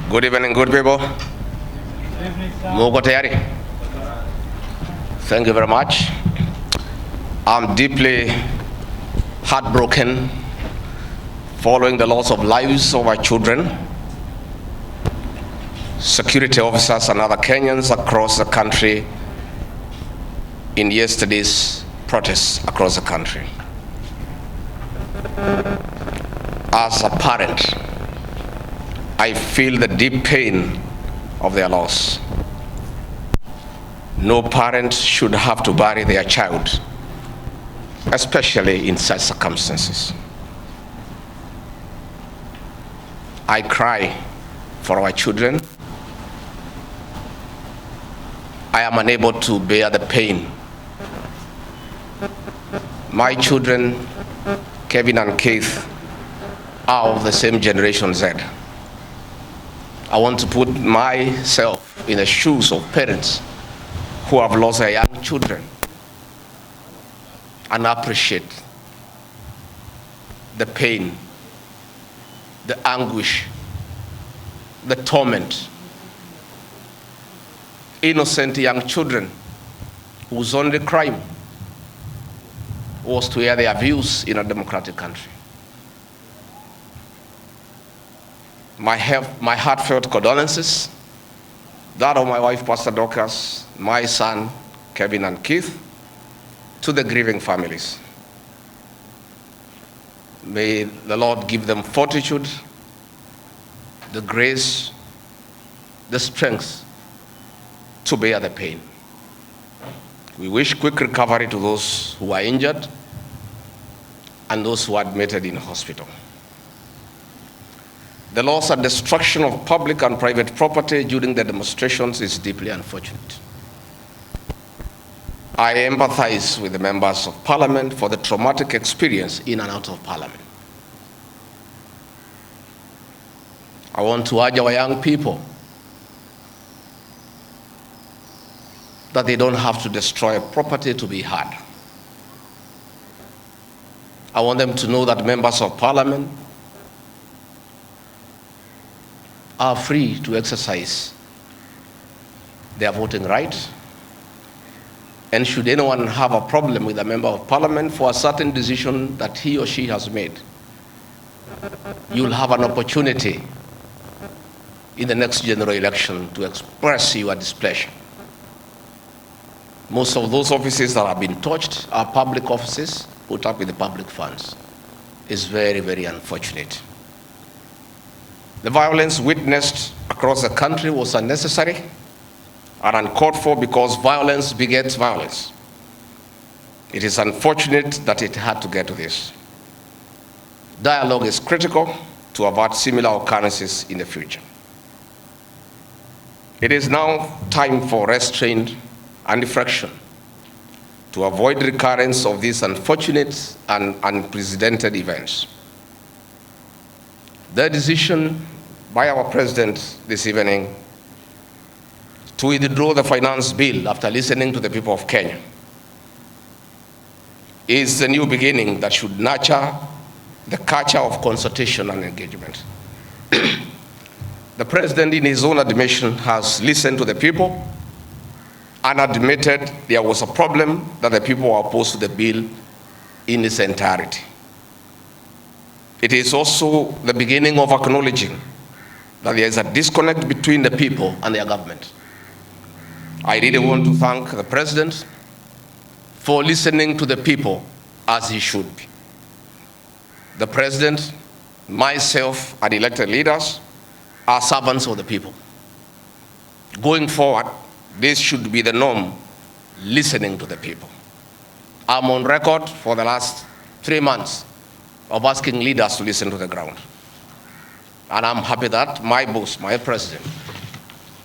Good evening, good people. Muko tayari? Thank you very much. I'm deeply heartbroken following the loss of lives of our children, security officers and other Kenyans across the country in yesterday's protests across the country. As a parent, I feel the deep pain of their loss. No parent should have to bury their child, especially in such circumstances. I cry for our children. I am unable to bear the pain. My children, Kevin and Keith, are of the same generation Z. I want to put myself in the shoes of parents who have lost their young children and appreciate the pain, the anguish, the torment. Innocent young children whose only crime was to air their views in a democratic country. My heartfelt condolences, that of my wife, Pastor Dorcas, my son, Kevin and Keith, to the grieving families. May the Lord give them fortitude, the grace, the strength to bear the pain. We wish quick recovery to those who are injured and those who are admitted in hospital. The loss and destruction of public and private property during the demonstrations is deeply unfortunate. I empathize with the members of Parliament for the traumatic experience in and out of Parliament. I want to urge our young people that they don't have to destroy property to be heard. I want them to know that members of Parliament are free to exercise their voting right. And should anyone have a problem with a member of Parliament for a certain decision that he or she has made, you'll have an opportunity in the next general election to express your displeasure. Most of those offices that have been touched are public offices put up with the public funds. It's very, very unfortunate. The violence witnessed across the country was unnecessary and uncalled for because violence begets violence. It is unfortunate that it had to get to this. Dialogue is critical to avert similar occurrences in the future. It is now time for restraint and reflection to avoid recurrence of these unfortunate and unprecedented events. The decision by our President this evening to withdraw the finance bill after listening to the people of Kenya is the new beginning that should nurture the culture of consultation and engagement. The President, in his own admission, has listened to the people and admitted there was a problem that the people were opposed to the bill in its entirety. It is also the beginning of acknowledging that there is a disconnect between the people and their government. I really want to thank the President for listening to the people as he should be. The President, myself, and elected leaders are servants of the people. Going forward, this should be the norm, listening to the people. I'm on record for the last 3 months of asking leaders to listen to the ground. And I'm happy that my boss, my President,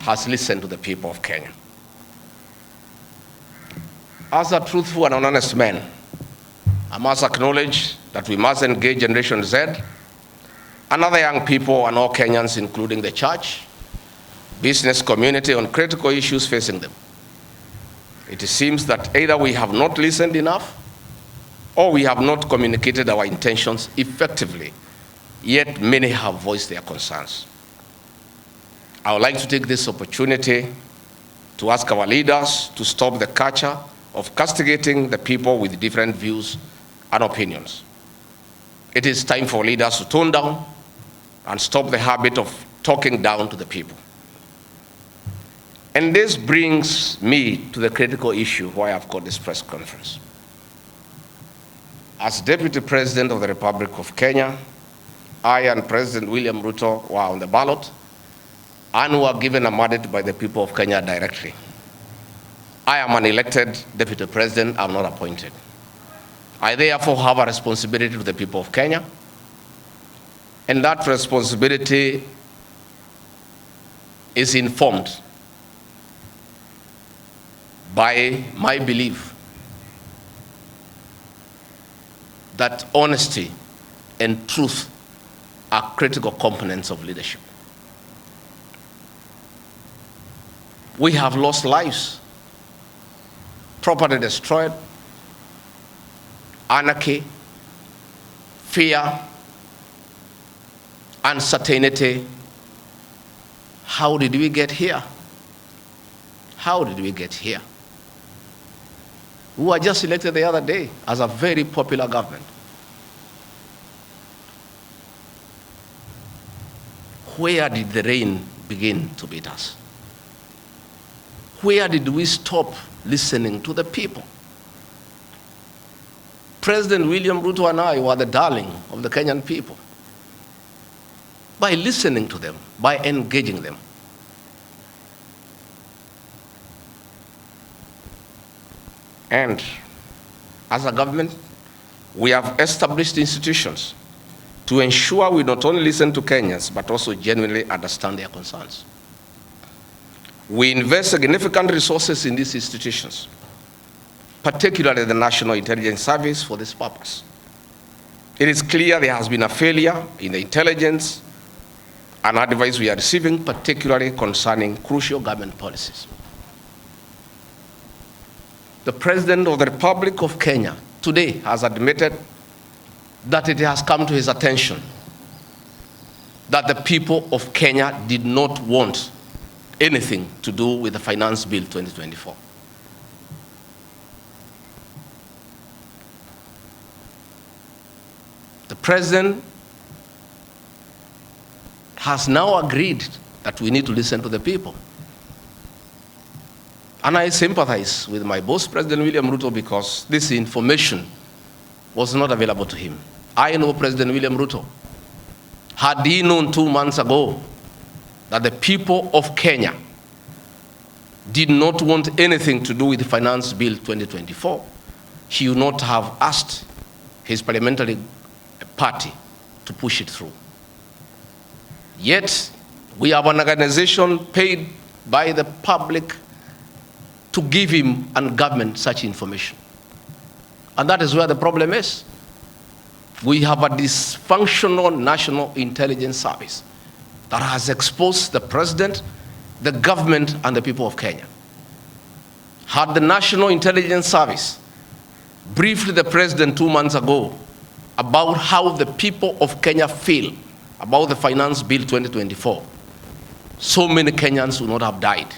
has listened to the people of Kenya. As a truthful and honest man, I must acknowledge that we must engage Generation Z and other young people and all Kenyans, including the church, business community, on critical issues facing them. It seems that either we have not listened enough or we have not communicated our intentions effectively, yet many have voiced their concerns. I would like to take this opportunity to ask our leaders to stop the culture of castigating the people with different views and opinions. It is time for leaders to tone down and stop the habit of talking down to the people. And this brings me to the critical issue why I've called this press conference. As Deputy President of the Republic of Kenya, I and President William Ruto were on the ballot and were given a mandate by the people of Kenya directly. I am an elected Deputy President, I'm not appointed. I therefore have a responsibility to the people of Kenya, and that responsibility is informed by my belief that honesty and truth are critical components of leadership. We have lost lives, property destroyed, anarchy, fear, uncertainty. How did we get here? How did we get here? We were just elected the other day as a very popular government. Where did the rain begin to beat us? Where did we stop listening to the people? President William Ruto and I were the darling of the Kenyan people by listening to them, by engaging them. And as a government, we have established institutions to ensure we not only listen to Kenyans, but also genuinely understand their concerns. We invest significant resources in these institutions, particularly the National Intelligence Service, for this purpose. It is clear there has been a failure in the intelligence and advice we are receiving, particularly concerning crucial government policies. The President of the Republic of Kenya today has admitted that it has come to his attention that the people of Kenya did not want anything to do with the Finance Bill 2024. The President has now agreed that we need to listen to the people. And I sympathize with my boss, President William Ruto, because this information was not available to him. I know President William Ruto. Had he known 2 months ago that the people of Kenya did not want anything to do with the Finance Bill 2024, he would not have asked his parliamentary party to push it through. Yet, we have an organization paid by the public to give him and government such information. And that is where the problem is. We have a dysfunctional National Intelligence Service that has exposed the President, the government, and the people of Kenya. Had the National Intelligence Service briefed the President 2 months ago about how the people of Kenya feel about the Finance Bill 2024, so many Kenyans would not have died.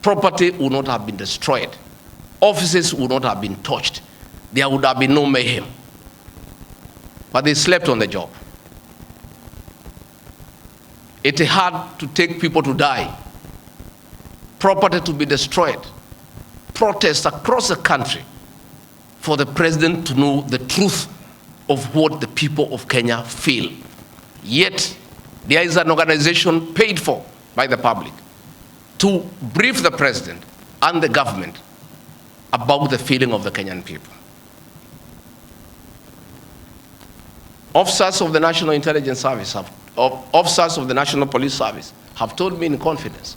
Property would not have been destroyed. Offices would not have been touched. There would have been no mayhem. But they slept on the job. It had to take people to die, property to be destroyed, protests across the country for the President to know the truth of what the people of Kenya feel. Yet, there is an organization paid for by the public to brief the President and the government about the feeling of the Kenyan people. Officers of the National Intelligence Service, officers of the National Police Service have told me in confidence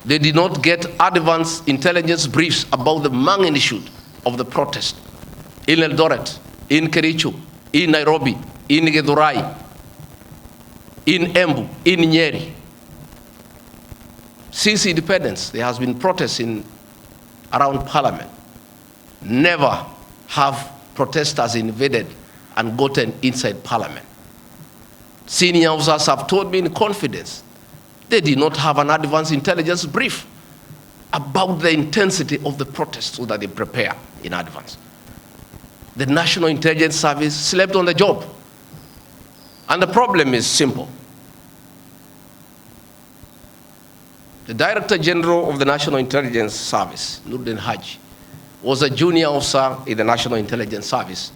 they did not get advance intelligence briefs about the magnitude of the protest in Eldoret, in Kericho, in Nairobi, in Githurai, in Embu, in Nyeri. Since independence, there has been protests around Parliament. Never have protesters invaded and gotten inside Parliament. Senior officers have told me in confidence they did not have an advance intelligence brief about the intensity of the protest so that they prepare in advance. The National Intelligence Service slept on the job. And the problem is simple. The Director General of the National Intelligence Service, Nuruddin Haji, was a junior officer in the National Intelligence Service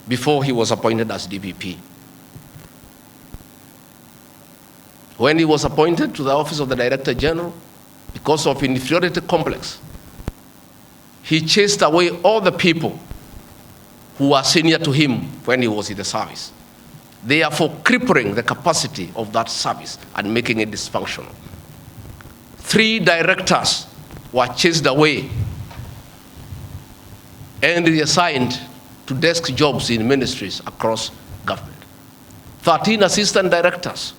before he was appointed as DPP. When he was appointed to the office of the Director General, because of inferiority complex, he chased away all the people who were senior to him when he was in the service, therefore crippling the capacity of that service and making it dysfunctional. 3 directors were chased away and reassigned to desk jobs in ministries across government. 13 assistant directors,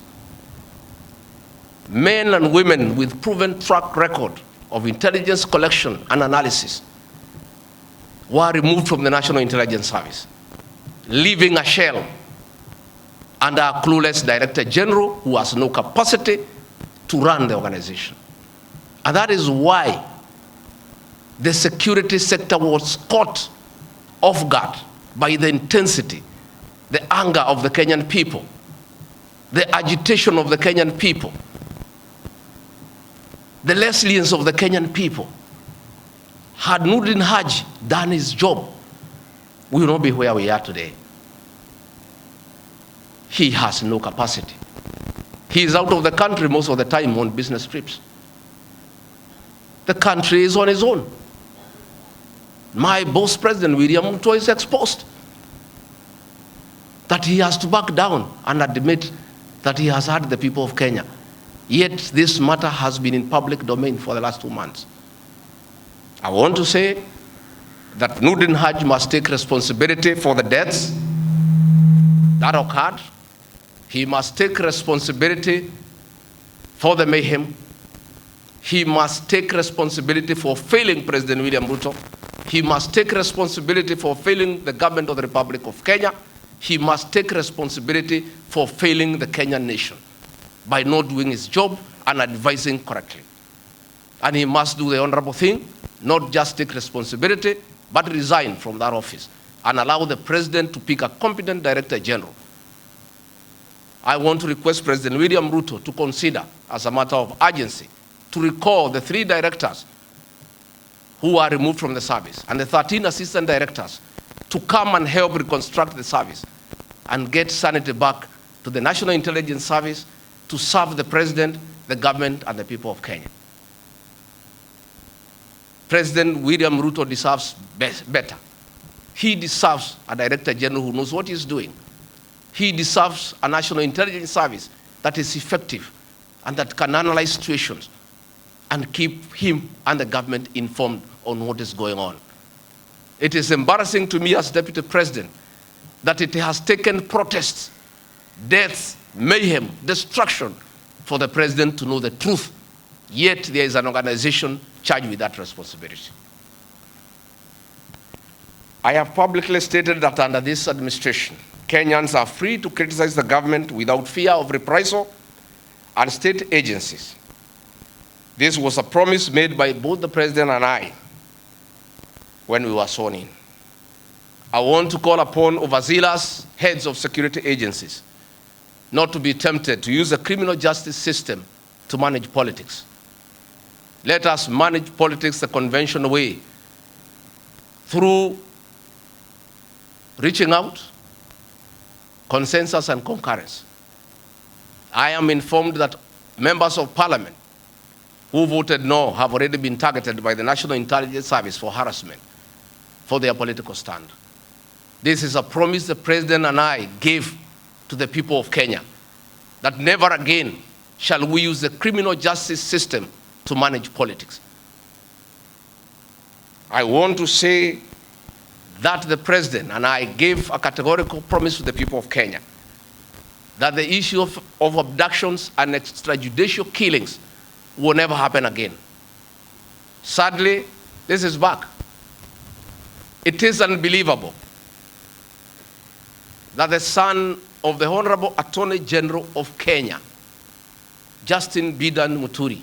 men and women with proven track record of intelligence collection and analysis, were removed from the National Intelligence Service, leaving a shell under a clueless Director General who has no capacity to run the organization. And that is why the security sector was caught off guard by the intensity, the anger of the Kenyan people, the agitation of the Kenyan people, the resilience of the Kenyan people. Had Nuruddin Haji done his job, we will not be where we are today. He has no capacity. He is out of the country most of the time on business trips. The country is on its own. My boss, President William Ruto, is exposed. That he has to back down and admit that he has hurt the people of Kenya. Yet this matter has been in public domain for the last 2 months. I want to say that Nuruddin Haji must take responsibility for the deaths that occurred. He must take responsibility for the mayhem. He must take responsibility for failing President William Ruto. He must take responsibility for failing the government of the Republic of Kenya. He must take responsibility for failing the Kenyan nation by not doing his job and advising correctly. And he must do the honorable thing, not just take responsibility, but resign from that office and allow the president to pick a competent Director General. I want to request President William Ruto to consider, as a matter of urgency, to recall the 3 directors who are removed from the service and the 13 assistant directors to come and help reconstruct the service and get sanity back to the National Intelligence Service to serve the president, the government, and the people of Kenya. President William Ruto deserves better. He deserves a Director General who knows what he's doing. He deserves a National Intelligence Service that is effective and that can analyze situations and keep him and the government informed on what is going on. It is embarrassing to me as Deputy President that it has taken protests, deaths, mayhem, destruction for the president to know the truth. Yet there is an organization charged with that responsibility. I have publicly stated that under this administration, Kenyans are free to criticize the government without fear of reprisal and state agencies. This was a promise made by both the president and I when we were sworn in. I want to call upon overzealous heads of security agencies not to be tempted to use the criminal justice system to manage politics. Let us manage politics the conventional way, through reaching out, consensus, and concurrence. I am informed that members of parliament who voted no have already been targeted by the National Intelligence Service for harassment for their political stand. This is a promise the president and I gave to the people of Kenya, that never again shall we use the criminal justice system to manage politics. I want to say that the president and I gave a categorical promise to the people of Kenya that the issue of abductions and extrajudicial killings will never happen again. Sadly, this is back. It is unbelievable that the son of the Honorable Attorney General of Kenya, Justin Bidan Muturi,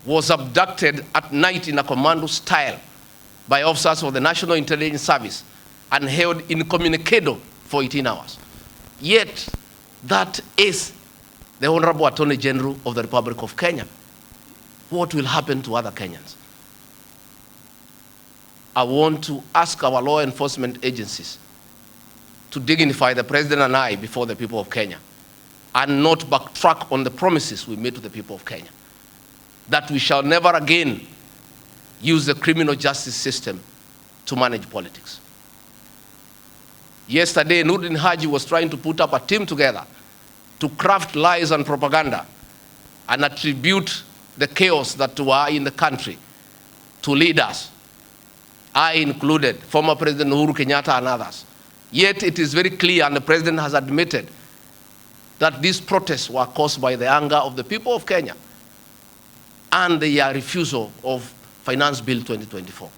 was abducted at night in a commando style by officers of the National Intelligence Service and held incommunicado for 18 hours. Yet, that is the Honorable Attorney General of the Republic of Kenya. What will happen to other Kenyans? I want to ask our law enforcement agencies to dignify the President and I before the people of Kenya and not backtrack on the promises we made to the people of Kenya, that we shall never again use the criminal justice system to manage politics. Yesterday, Nurdin Haji was trying to put up a team together to craft lies and propaganda and attribute the chaos that were in the country to leaders, I included, former President Uhuru Kenyatta and others. Yet it is very clear, and the President has admitted, that these protests were caused by the anger of the people of Kenya and their refusal of Finance Bill 2024.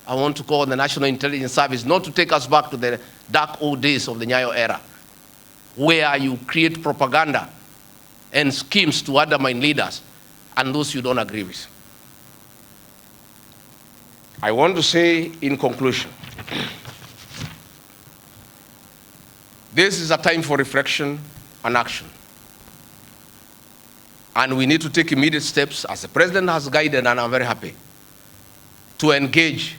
I want to call on the National Intelligence Service not to take us back to the dark old days of the Nyayo era, where you create propaganda and schemes to undermine leaders and those you don't agree with. I want to say in conclusion, this is a time for reflection and action. And we need to take immediate steps, as the President has guided, and I'm very happy, to engage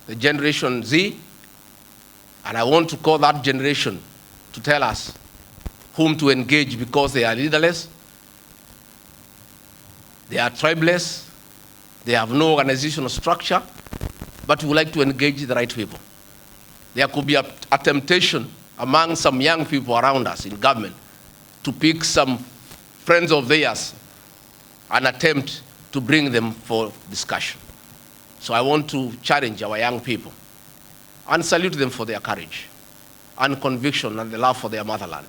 the Generation Z. And I want to call that generation to tell us whom to engage, because they are leaderless, they are tribeless, they have no organizational structure, but we would like to engage the right people. There could be a temptation among some young people around us in government to pick some friends of theirs and attempt to bring them for discussion. So I want to challenge our young people and salute them for their courage and conviction and the love for their motherland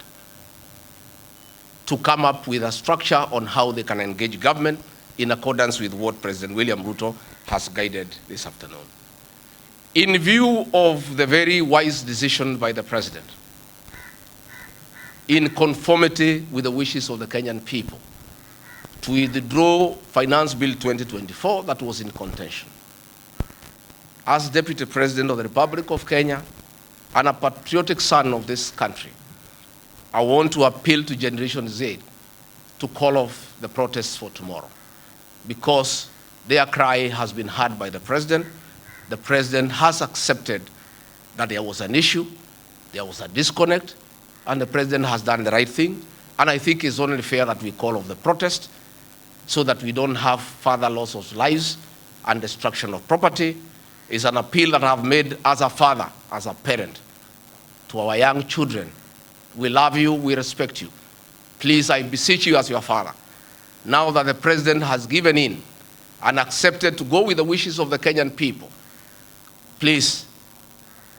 to come up with a structure on how they can engage government in accordance with what President William Ruto has guided this afternoon. In view of the very wise decision by the President, in conformity with the wishes of the Kenyan people, to withdraw Finance Bill 2024 that was in contention, as Deputy President of the Republic of Kenya and a patriotic son of this country, I want to appeal to Generation Z to call off the protests for tomorrow, because their cry has been heard by the President. The President has accepted that there was an issue, there was a disconnect, and the President has done the right thing. And I think it's only fair that we call off the protest so that we don't have further loss of lives and destruction of property. It's an appeal that I've made as a father, as a parent, to our young children. We love you, we respect you. Please, I beseech you as your father, now that the President has given in and accepted to go with the wishes of the Kenyan people, please,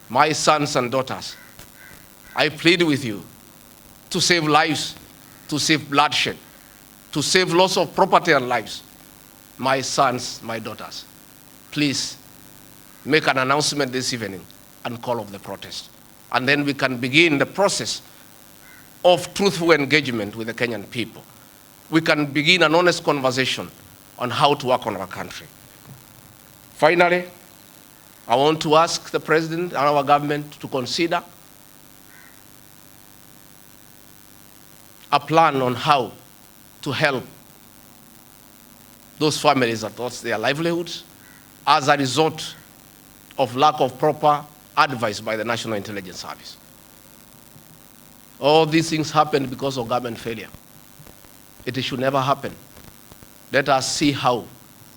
my sons and daughters, I plead with you to save lives, to save bloodshed, to save loss of property and lives. My sons, my daughters, please make an announcement this evening and call off the protest. And then we can begin the process of truthful engagement with the Kenyan people. We can begin an honest conversation on how to work on our country. Finally, I want to ask the President and our government to consider a plan on how to help those families that lost their livelihoods as a result of lack of proper advice by the National Intelligence Service. All these things happened because of government failure. It should never happen. Let us see how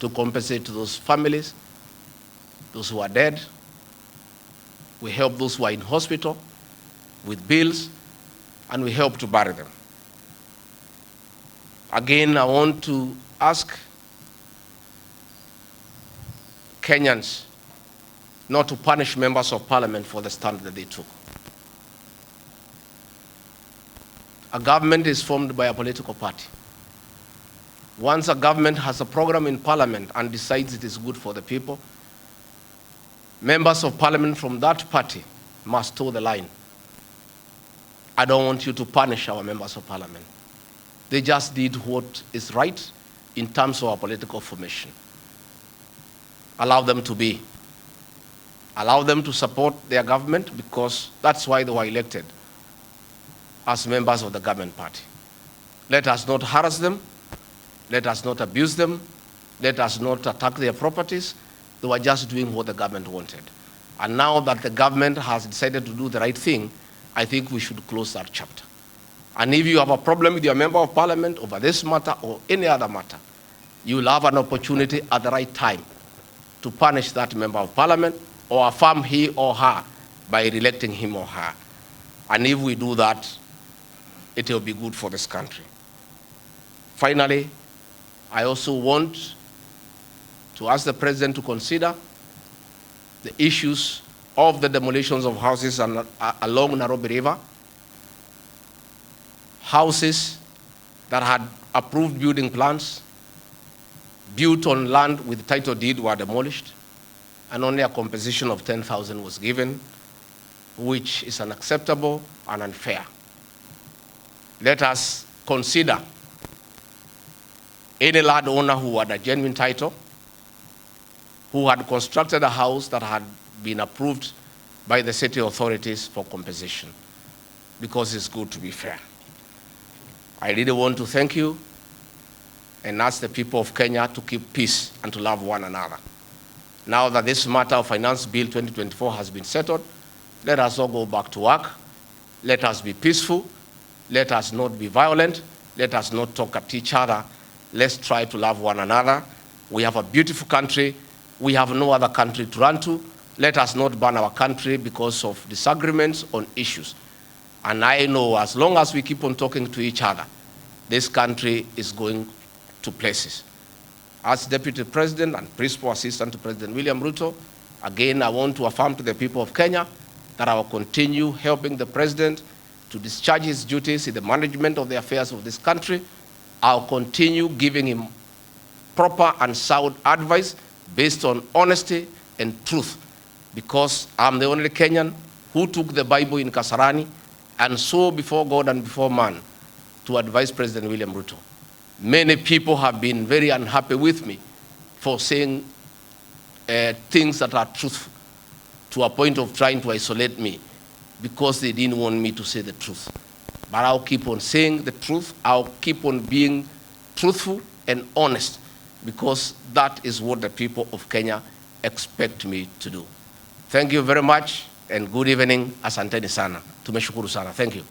to compensate to those families, those who are dead. We help those who are in hospital with bills, and we help to bury them. Again, I want to ask Kenyans not to punish members of parliament for the stand that they took. A government is formed by a political party. Once a government has a program in parliament and decides it is good for the people, members of parliament from that party must toe the line I don't want you to punish our members of parliament. They just did what is right in terms of our political formation. Allow them to be. Allow them to support their government, because that's why they were elected as members of the government party. Let us not harass them. Let us not abuse them. Let us not attack their properties. They were just doing what the government wanted. And now that the government has decided to do the right thing, I think we should close that chapter. And if you have a problem with your member of parliament over this matter or any other matter, you will have an opportunity at the right time to punish that member of parliament or affirm he or her by re-electing him or her. And if we do that, it will be good for this country. Finally, I also want to ask the president to consider the issues of the demolitions of houses along Nairobi River. Houses that had approved building plans, built on land with title deed, were demolished, and only a compensation of 10,000 was given, which is unacceptable and unfair. Let us consider any landowner who had a genuine title, who had constructed a house that had been approved by the city authorities for compensation, because it's good to be fair. I really want to thank you and ask the people of Kenya to keep peace and to love one another. Now that this matter of Finance Bill 2024 has been settled, let us all go back to work. Let us be peaceful. Let us not be violent. Let us not talk at each other. Let's try to love one another. We have a beautiful country. We have no other country to run to. Let us not burn our country because of disagreements on issues. And I know as long as we keep on talking to each other, this country is going to places. As Deputy President and Principal Assistant to President William Ruto, again, I want to affirm to the people of Kenya that I will continue helping the President to discharge his duties in the management of the affairs of this country. I'll continue giving him proper and sound advice based on honesty and truth, because I'm the only Kenyan who took the Bible in Kasarani and swore before God and before man to advise President William Ruto. Many people have been very unhappy with me for saying things that are truthful, to a point of trying to isolate me because they didn't want me to say the truth. But I'll keep on saying the truth. I'll keep on being truthful and honest, because that is what the people of Kenya expect me to do. Thank you very much, and good evening. Asanteni sana. Tumeshukuru sana. Thank you.